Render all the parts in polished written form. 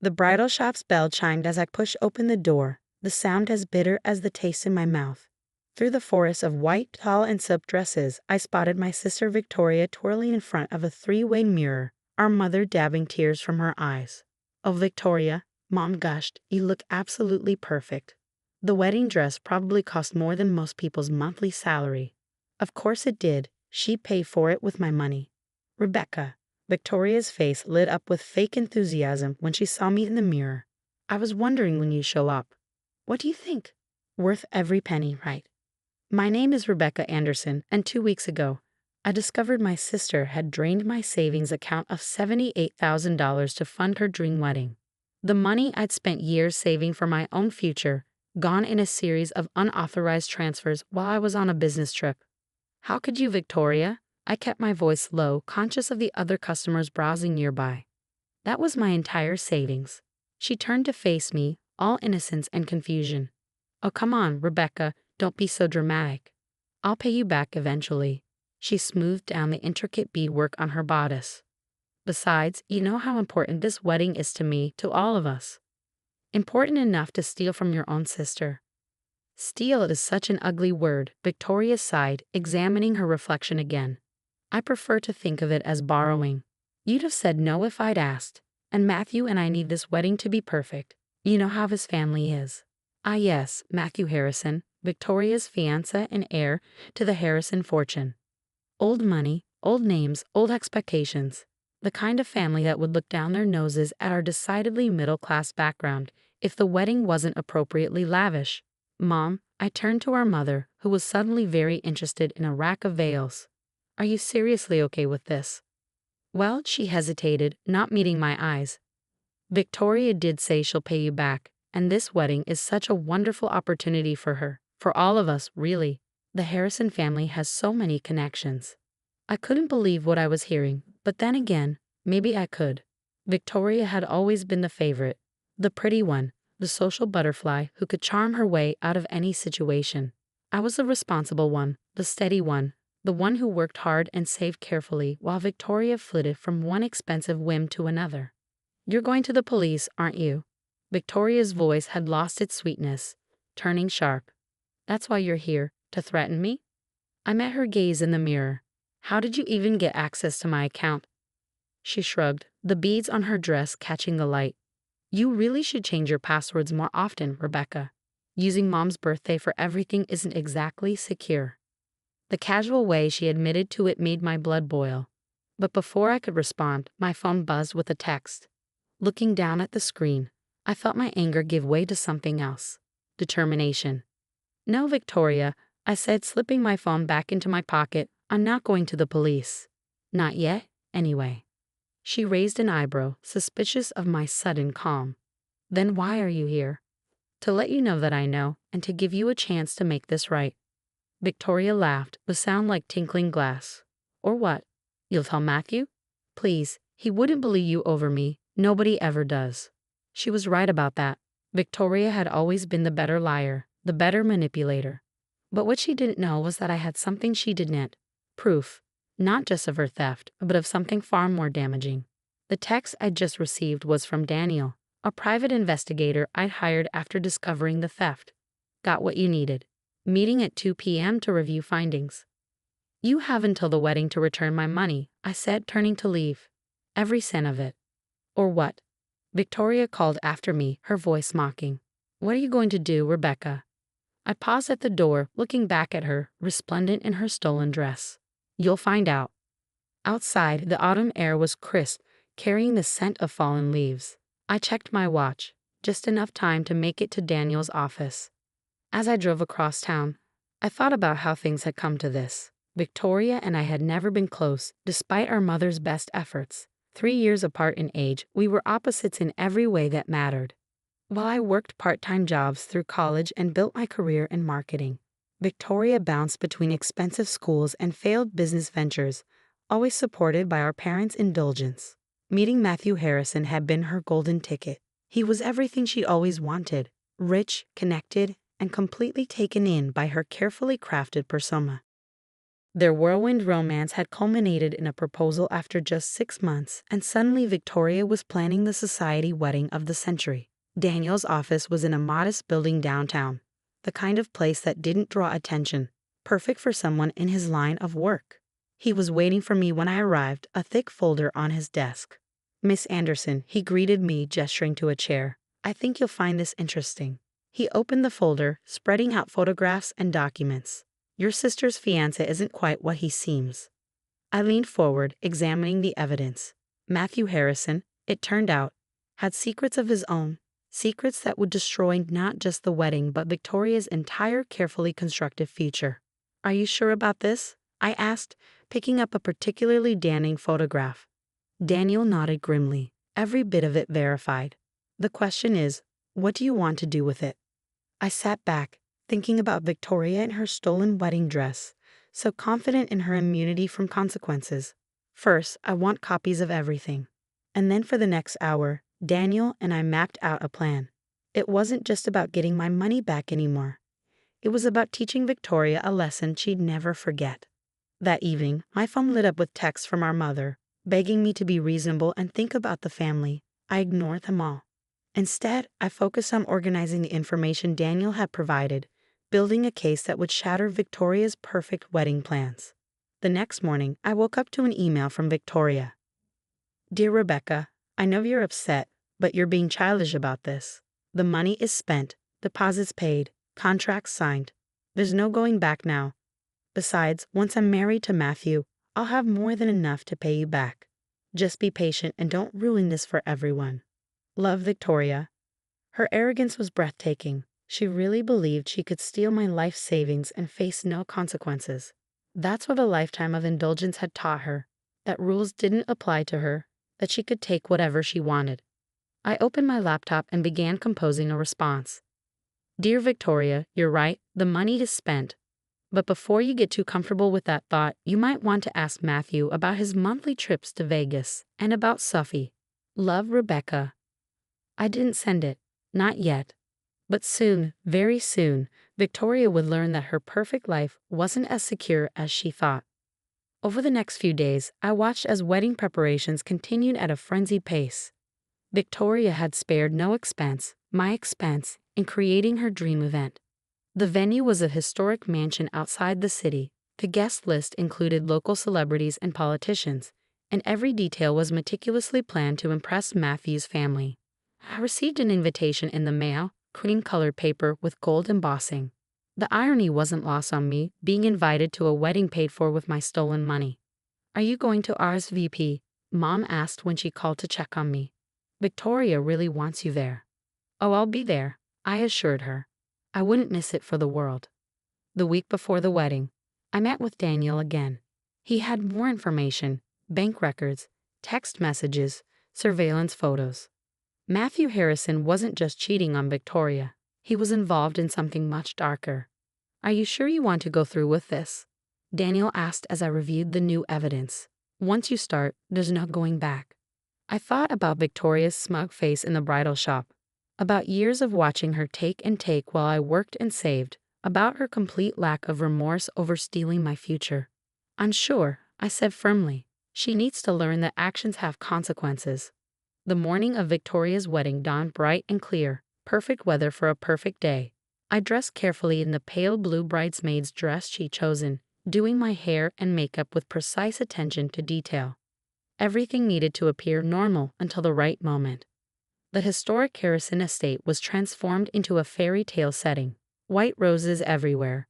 The bridal shop's bell chimed as I pushed open the door, the sound as bitter as the taste in my mouth. Through the forest of white, tall, and silk dresses, I spotted my sister Victoria twirling in front of a three-way mirror, our mother dabbing tears from her eyes. "Oh, Victoria," Mom gushed, "you look absolutely perfect. The wedding dress probably cost more than most people's monthly salary." Of course it did. She paid for it with my money. "Rebecca." Victoria's face lit up with fake enthusiasm when she saw me in the mirror. "I was wondering when you show up. What do you think? Worth every penny, right?" My name is Rebecca Anderson, and 2 weeks ago, I discovered my sister had drained my savings account of $78,000 to fund her dream wedding. The money I'd spent years saving for my own future, gone in a series of unauthorized transfers while I was on a business trip. "How could you, Victoria?" I kept my voice low, conscious of the other customers browsing nearby. "That was my entire savings." She turned to face me, all innocence and confusion. "Oh, come on, Rebecca, don't be so dramatic. I'll pay you back eventually." She smoothed down the intricate beadwork on her bodice. "Besides, you know how important this wedding is to me, to all of us. Important enough to steal from your own sister." "Steal is such an ugly word," Victoria sighed, examining her reflection again. "I prefer to think of it as borrowing. You'd have said no if I'd asked, and Matthew and I need this wedding to be perfect. You know how his family is." "Ah yes, Matthew Harrison, Victoria's fiancé and heir to the Harrison fortune. Old money, old names, old expectations. The kind of family that would look down their noses at our decidedly middle-class background if the wedding wasn't appropriately lavish." "Mom," I turned to our mother, who was suddenly very interested in a rack of veils. "Are you seriously okay with this?" "Well," she hesitated, not meeting my eyes. "Victoria did say she'll pay you back, and this wedding is such a wonderful opportunity for her, for all of us, really. The Harrison family has so many connections." I couldn't believe what I was hearing, but then again, maybe I could. Victoria had always been the favorite, the pretty one, the social butterfly who could charm her way out of any situation. I was the responsible one, the steady one, the one who worked hard and saved carefully while Victoria flitted from one expensive whim to another. "You're going to the police, aren't you?" Victoria's voice had lost its sweetness, turning sharp. "That's why you're here, to threaten me?" I met her gaze in the mirror. "How did you even get access to my account?" She shrugged, the beads on her dress catching the light. "You really should change your passwords more often, Rebecca. Using Mom's birthday for everything isn't exactly secure." The casual way she admitted to it made my blood boil. But before I could respond, my phone buzzed with a text. Looking down at the screen, I felt my anger give way to something else. Determination. "No, Victoria," I said, slipping my phone back into my pocket. "I'm not going to the police. Not yet, anyway." She raised an eyebrow, suspicious of my sudden calm. "Then why are you here?" "To let you know that I know, and to give you a chance to make this right." Victoria laughed, with sound like tinkling glass. "Or what? You'll tell Matthew?" "Please, he wouldn't believe you over me. Nobody ever does." She was right about that. Victoria had always been the better liar, the better manipulator. But what she didn't know was that I had something she didn't. Proof. Not just of her theft, but of something far more damaging. The text I'd just received was from Daniel, a private investigator I'd hired after discovering the theft. "Got what you needed. Meeting at 2 p.m. to review findings." "You have until the wedding to return my money," I said, turning to leave. "Every cent of it." "Or what?" Victoria called after me, her voice mocking. "What are you going to do, Rebecca?" I paused at the door, looking back at her, resplendent in her stolen dress. "You'll find out." Outside, the autumn air was crisp, carrying the scent of fallen leaves. I checked my watch, just enough time to make it to Daniel's office. As I drove across town, I thought about how things had come to this. Victoria and I had never been close, despite our mother's best efforts. 3 years apart in age, we were opposites in every way that mattered. While I worked part-time jobs through college and built my career in marketing, Victoria bounced between expensive schools and failed business ventures, always supported by our parents' indulgence. Meeting Matthew Harrison had been her golden ticket. He was everything she'd always wanted, rich, connected, and completely taken in by her carefully crafted persona. Their whirlwind romance had culminated in a proposal after just 6 months, and suddenly Victoria was planning the society wedding of the century. Daniel's office was in a modest building downtown, the kind of place that didn't draw attention, perfect for someone in his line of work. He was waiting for me when I arrived, a thick folder on his desk. "Miss Anderson," he greeted me, gesturing to a chair. "I think you'll find this interesting." He opened the folder, spreading out photographs and documents. "Your sister's fiancé isn't quite what he seems." I leaned forward, examining the evidence. Matthew Harrison, it turned out, had secrets of his own, secrets that would destroy not just the wedding but Victoria's entire carefully constructed future. "Are you sure about this?" I asked, picking up a particularly damning photograph. Daniel nodded grimly. "Every bit of it verified. The question is, what do you want to do with it?" I sat back, thinking about Victoria in her stolen wedding dress, so confident in her immunity from consequences. "First, I want copies of everything." And then for the next hour, Daniel and I mapped out a plan. It wasn't just about getting my money back anymore. It was about teaching Victoria a lesson she'd never forget. That evening, my phone lit up with texts from our mother, begging me to be reasonable and think about the family. I ignored them all. Instead, I focused on organizing the information Daniel had provided, building a case that would shatter Victoria's perfect wedding plans. The next morning, I woke up to an email from Victoria. "Dear Rebecca, I know you're upset, but you're being childish about this. The money is spent, deposits paid, contracts signed. There's no going back now. Besides, once I'm married to Matthew, I'll have more than enough to pay you back. Just be patient and don't ruin this for everyone. Love, Victoria." Her arrogance was breathtaking. She really believed she could steal my life savings and face no consequences. That's what a lifetime of indulgence had taught her, that rules didn't apply to her, that she could take whatever she wanted. I opened my laptop and began composing a response. "Dear Victoria, you're right, the money is spent. But before you get too comfortable with that thought, you might want to ask Matthew about his monthly trips to Vegas and about Sophie. Love, Rebecca." I didn't send it. Not yet. But soon, very soon, Victoria would learn that her perfect life wasn't as secure as she thought. Over the next few days, I watched as wedding preparations continued at a frenzied pace. Victoria had spared no expense, my expense, in creating her dream event. The venue was a historic mansion outside the city. The guest list included local celebrities and politicians, and every detail was meticulously planned to impress Matthew's family. I received an invitation in the mail, cream-colored paper with gold embossing. The irony wasn't lost on me, being invited to a wedding paid for with my stolen money. "Are you going to RSVP?" Mom asked when she called to check on me. "Victoria really wants you there." "Oh, I'll be there," I assured her. I wouldn't miss it for the world. The week before the wedding, I met with Daniel again. He had more information, bank records, text messages, surveillance photos. Matthew Harrison wasn't just cheating on Victoria. He was involved in something much darker. "Are you sure you want to go through with this?" Daniel asked as I reviewed the new evidence. "Once you start, there's no going back." I thought about Victoria's smug face in the bridal shop, about years of watching her take and take while I worked and saved, about her complete lack of remorse over stealing my future. "Unsure," I said firmly. "She needs to learn that actions have consequences." The morning of Victoria's wedding dawned bright and clear, perfect weather for a perfect day. I dressed carefully in the pale blue bridesmaid's dress she'd chosen, doing my hair and makeup with precise attention to detail. Everything needed to appear normal until the right moment. The historic Harrison estate was transformed into a fairy tale setting. White roses everywhere,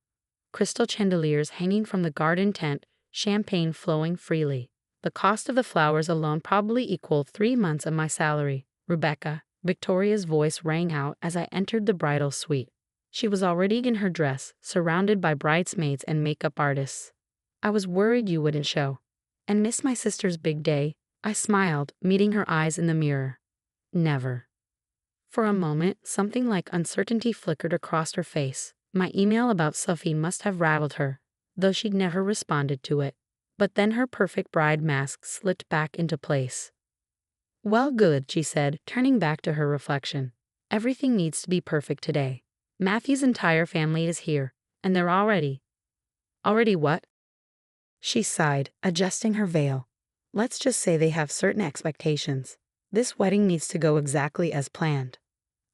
crystal chandeliers hanging from the garden tent, champagne flowing freely. The cost of the flowers alone probably equaled 3 months of my salary. "Rebecca," Victoria's voice rang out as I entered the bridal suite. She was already in her dress, surrounded by bridesmaids and makeup artists. "I was worried you wouldn't show." "And miss my sister's big day?" I smiled, meeting her eyes in the mirror. "Never." For a moment, something like uncertainty flickered across her face. My email about Sophie must have rattled her, though she'd never responded to it. But then her perfect bride mask slipped back into place. "Well, good," she said, turning back to her reflection. "Everything needs to be perfect today. Matthew's entire family is here, and they're already." "Already what?" She sighed, adjusting her veil. Let's just say they have certain expectations. This wedding needs to go exactly as planned.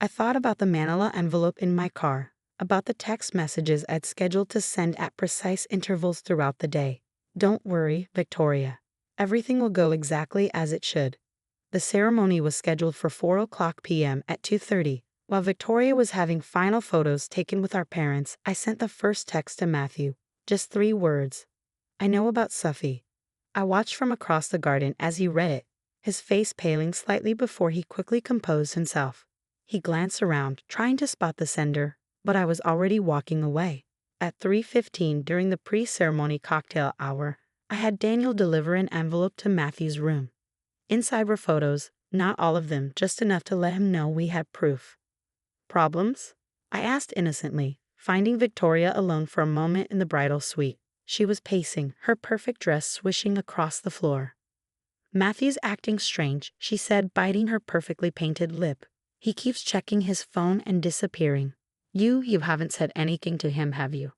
I thought about the manila envelope in my car, about the text messages I'd scheduled to send at precise intervals throughout the day. Don't worry, Victoria. Everything will go exactly as it should. The ceremony was scheduled for 4 p.m. at 2:30. While Victoria was having final photos taken with our parents, I sent the first text to Matthew. Just 3 words. I know about Sufi. I watched from across the garden as he read it, his face paling slightly before he quickly composed himself. He glanced around, trying to spot the sender, but I was already walking away. At 3:15 during the pre-ceremony cocktail hour, I had Daniel deliver an envelope to Matthew's room. Inside were photos, not all of them, just enough to let him know we had proof. Problems? I asked innocently, finding Victoria alone for a moment in the bridal suite. She was pacing, her perfect dress swishing across the floor. Matthew's acting strange, she said, biting her perfectly painted lip. He keeps checking his phone and disappearing. You haven't said anything to him, have you?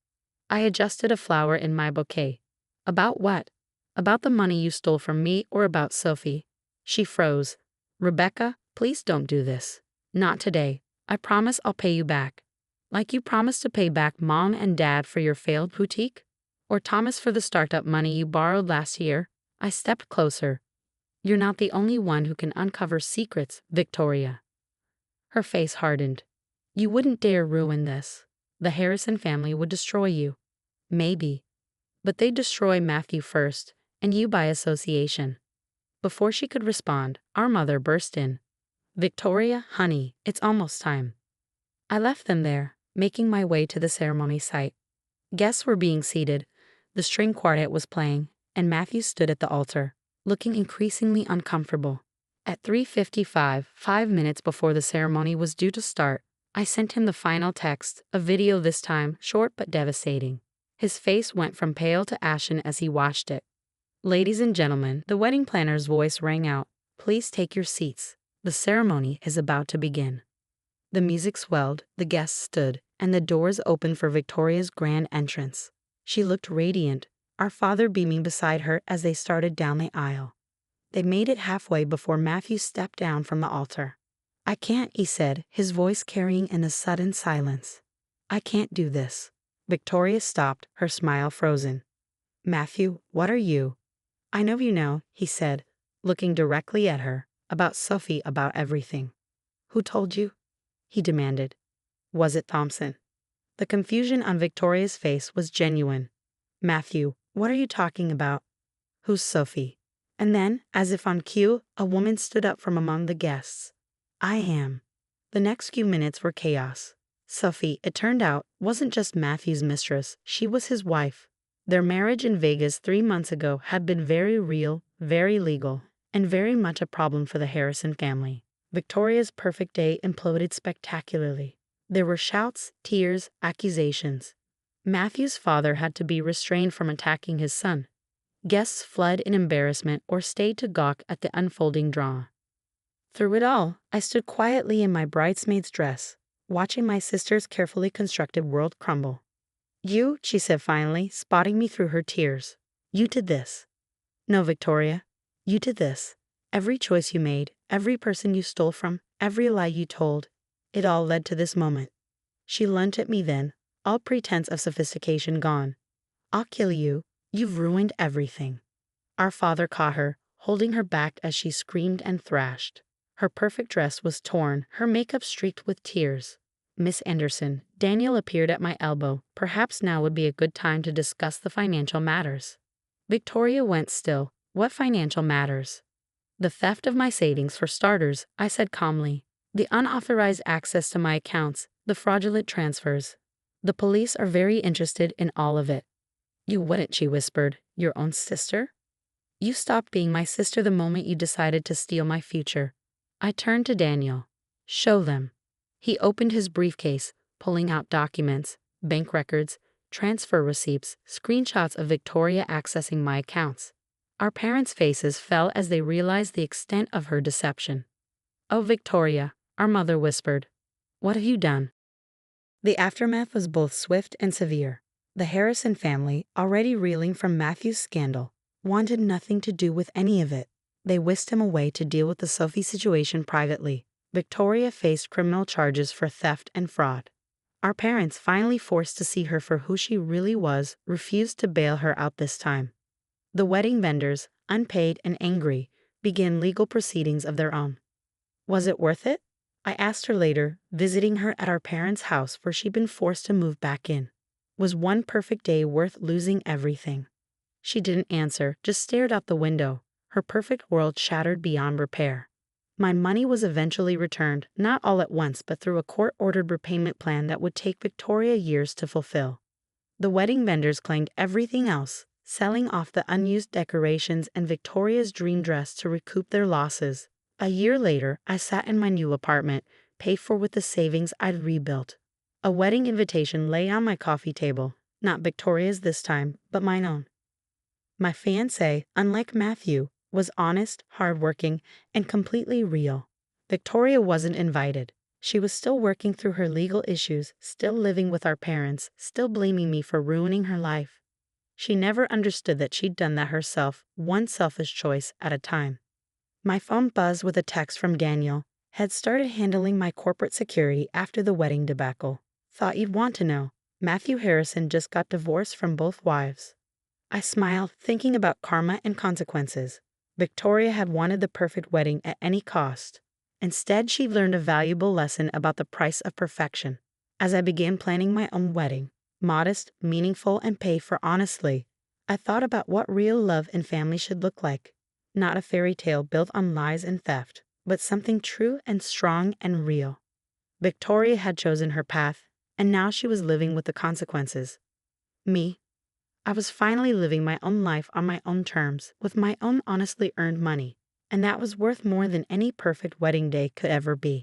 I adjusted a flower in my bouquet. About what? About the money you stole from me or about Sophie? She froze. Rebecca, please don't do this. Not today. I promise I'll pay you back. Like you promised to pay back Mom and Dad for your failed boutique? Or Thomas for the startup money you borrowed last year? I stepped closer. You're not the only one who can uncover secrets, Victoria. Her face hardened. You wouldn't dare ruin this. The Harrison family would destroy you. Maybe. But they'd destroy Matthew first, and you by association. Before she could respond, our mother burst in. Victoria, honey, it's almost time. I left them there, making my way to the ceremony site. Guests were being seated, the string quartet was playing, and Matthew stood at the altar, looking increasingly uncomfortable. At 3:55, 5 minutes before the ceremony was due to start, I sent him the final text, a video this time, short but devastating. His face went from pale to ashen as he watched it. Ladies and gentlemen, the wedding planner's voice rang out. Please take your seats. The ceremony is about to begin. The music swelled, the guests stood, and the doors opened for Victoria's grand entrance. She looked radiant, our father beaming beside her as they started down the aisle. They made it halfway before Matthew stepped down from the altar. I can't, he said, his voice carrying in a sudden silence. I can't do this. Victoria stopped, her smile frozen. Matthew, what are you? I know you know, he said, looking directly at her, about Sophie, about everything. Who told you? He demanded. Was it Thompson? The confusion on Victoria's face was genuine. Matthew, what are you talking about? Who's Sophie? And then, as if on cue, a woman stood up from among the guests. I am. The next few minutes were chaos. Sophie, it turned out, wasn't just Matthew's mistress, she was his wife. Their marriage in Vegas 3 months ago had been very real, very legal, and very much a problem for the Harrison family. Victoria's perfect day imploded spectacularly. There were shouts, tears, accusations. Matthew's father had to be restrained from attacking his son. Guests fled in embarrassment or stayed to gawk at the unfolding drama. Through it all, I stood quietly in my bridesmaid's dress, watching my sister's carefully constructed world crumble. You, she said finally, spotting me through her tears. You did this. No, Victoria. You did this. Every choice you made, every person you stole from, every lie you told, it all led to this moment. She lunged at me then, all pretense of sophistication gone. I'll kill you. You've ruined everything. Our father caught her, holding her back as she screamed and thrashed. Her perfect dress was torn, her makeup streaked with tears. Miss Anderson, Daniel appeared at my elbow. Perhaps now would be a good time to discuss the financial matters. Victoria went still. What financial matters? The theft of my savings, for starters, I said calmly. The unauthorized access to my accounts, the fraudulent transfers. The police are very interested in all of it. You wouldn't, she whispered. Your own sister? You stopped being my sister the moment you decided to steal my future. I turned to Daniel. Show them. He opened his briefcase, pulling out documents, bank records, transfer receipts, screenshots of Victoria accessing my accounts. Our parents' faces fell as they realized the extent of her deception. Oh, Victoria, our mother whispered. What have you done? The aftermath was both swift and severe. The Harrison family, already reeling from Matthew's scandal, wanted nothing to do with any of it. They whisked him away to deal with the Sophie situation privately. Victoria faced criminal charges for theft and fraud. Our parents, finally forced to see her for who she really was, refused to bail her out this time. The wedding vendors, unpaid and angry, began legal proceedings of their own. Was it worth it? I asked her later, visiting her at our parents' house where she'd been forced to move back in. Was one perfect day worth losing everything? She didn't answer, just stared out the window, her perfect world shattered beyond repair. My money was eventually returned, not all at once but through a court-ordered repayment plan that would take Victoria years to fulfill. The wedding vendors claimed everything else, selling off the unused decorations and Victoria's dream dress to recoup their losses. A year later, I sat in my new apartment, paid for with the savings I'd rebuilt. A wedding invitation lay on my coffee table, not Victoria's this time, but mine own. My fiancé, unlike Matthew, was honest, hardworking, and completely real. Victoria wasn't invited. She was still working through her legal issues, still living with our parents, still blaming me for ruining her life. She never understood that she'd done that herself, one selfish choice at a time. My phone buzzed with a text from Daniel. Had started handling my corporate security after the wedding debacle. Thought you'd want to know. Matthew Harrison just got divorced from both wives. I smiled, thinking about karma and consequences. Victoria had wanted the perfect wedding at any cost. Instead, she learned a valuable lesson about the price of perfection. As I began planning my own wedding, modest, meaningful, and paid for honestly, I thought about what real love and family should look like. Not a fairy tale built on lies and theft, but something true and strong and real. Victoria had chosen her path, and now she was living with the consequences. Me, I was finally living my own life on my own terms, with my own honestly earned money, and that was worth more than any perfect wedding day could ever be.